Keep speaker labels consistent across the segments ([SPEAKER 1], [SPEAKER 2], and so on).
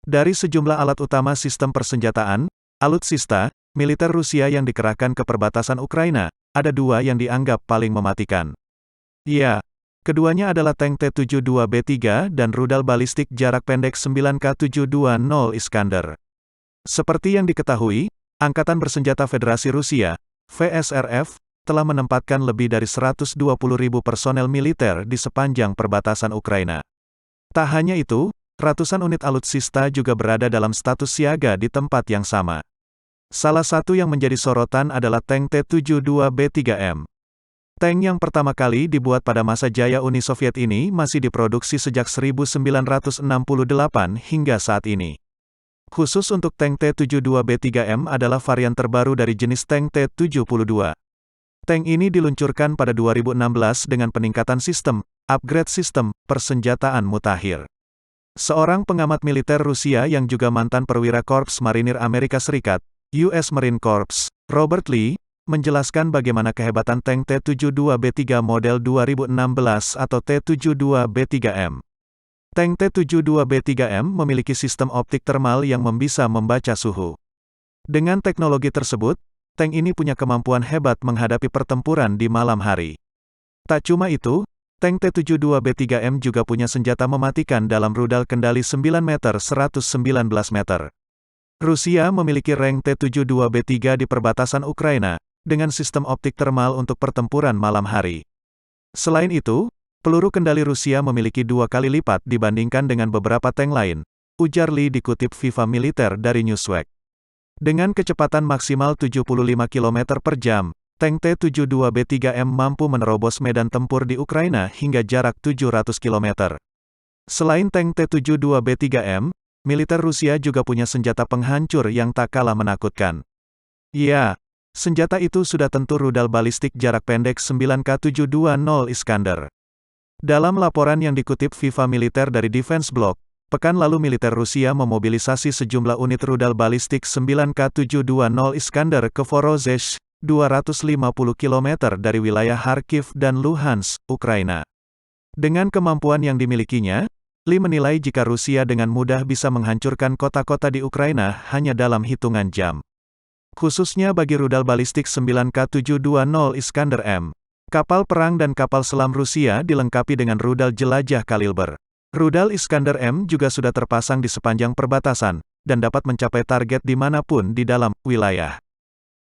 [SPEAKER 1] Dari sejumlah alat utama sistem persenjataan, alutsista, militer Rusia yang dikerahkan ke perbatasan Ukraina, ada dua yang dianggap paling mematikan. Ya, keduanya adalah tank T-72B3 dan rudal balistik jarak pendek 9K720 Iskander. Seperti yang diketahui, Angkatan Bersenjata Federasi Rusia, VSRF, telah menempatkan lebih dari 120.000 personel militer di sepanjang perbatasan Ukraina. Tak hanya itu, ratusan unit alutsista juga berada dalam status siaga di tempat yang sama. Salah satu yang menjadi sorotan adalah tank T-72B3M. Tank yang pertama kali dibuat pada masa jaya Uni Soviet ini masih diproduksi sejak 1968 hingga saat ini. Khusus untuk tank T-72B3M adalah varian terbaru dari jenis tank T-72. Tank ini diluncurkan pada 2016 dengan peningkatan sistem, upgrade sistem, persenjataan mutakhir. Seorang pengamat militer Rusia yang juga mantan perwira Korps Marinir Amerika Serikat, US Marine Corps, Robert Lee, menjelaskan bagaimana kehebatan tank T-72B3 model 2016 atau T-72B3M. Tank T-72B3M memiliki sistem optik termal yang bisa membaca suhu. Dengan teknologi tersebut, tank ini punya kemampuan hebat menghadapi pertempuran di malam hari. Tak cuma itu, tank T-72B3M juga punya senjata mematikan dalam rudal kendali 9 meter 119 meter. Rusia memiliki rank T-72B3 di perbatasan Ukraina, dengan sistem optik termal untuk pertempuran malam hari. Selain itu, peluru kendali Rusia memiliki 2 kali lipat dibandingkan dengan beberapa tank lain, ujar Lee dikutip Viva Militer dari Newsweek. Dengan kecepatan maksimal 75 km per jam, tank T-72B3M mampu menerobos medan tempur di Ukraina hingga jarak 700 km. Selain tank T-72B3M, militer Rusia juga punya senjata penghancur yang tak kalah menakutkan. Ya, senjata itu sudah tentu rudal balistik jarak pendek 9K720 Iskander. Dalam laporan yang dikutip Viva Militer dari Defense Block, pekan lalu militer Rusia memobilisasi sejumlah unit rudal balistik 9K720 Iskander ke Vorozhech, 250 km dari wilayah Kharkiv dan Luhansk, Ukraina. Dengan kemampuan yang dimilikinya, Lee menilai jika Rusia dengan mudah bisa menghancurkan kota-kota di Ukraina hanya dalam hitungan jam. Khususnya bagi rudal balistik 9K720 Iskander M. Kapal perang dan kapal selam Rusia dilengkapi dengan rudal jelajah kaliber. Rudal Iskander M juga sudah terpasang di sepanjang perbatasan, dan dapat mencapai target dimanapun di dalam wilayah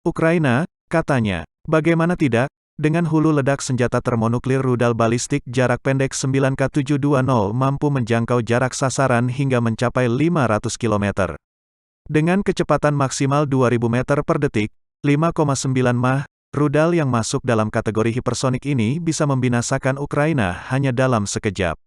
[SPEAKER 1] Ukraina, katanya. Bagaimana tidak, dengan hulu ledak senjata termonuklir rudal balistik jarak pendek 9K720 mampu menjangkau jarak sasaran hingga mencapai 500 km. Dengan kecepatan maksimal 2000 meter per detik, 5,9 Mach, rudal yang masuk dalam kategori hipersonik ini bisa membinasakan Ukraina hanya dalam sekejap.